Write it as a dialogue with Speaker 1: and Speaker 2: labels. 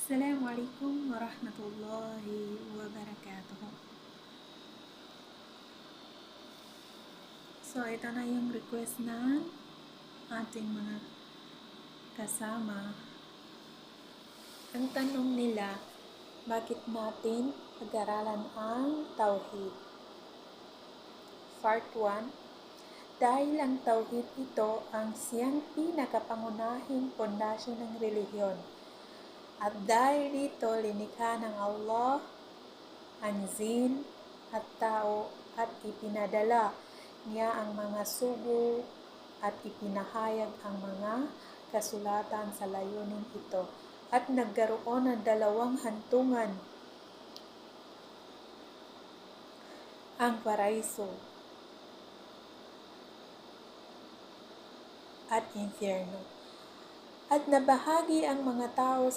Speaker 1: Assalamualaikum warahmatullahi wabarakatuh. So, ito na yung request ng ating mga kasama. Ang tanong nila, bakit natin pag-aralan ang Tauhid? Part 1. Dahil ang Tauhid ito ang siyang pinakapangunahing pundasyon ng relihiyon. At dahil dito, linikha ng Allah ang jin at tao at ipinadala niya ang mga sugo at ipinahayag ang mga kasulatan sa layunin ito. At nagkaroon ng dalawang hantungan, ang paraiso at infierno. At nabahagi ang mga tao sa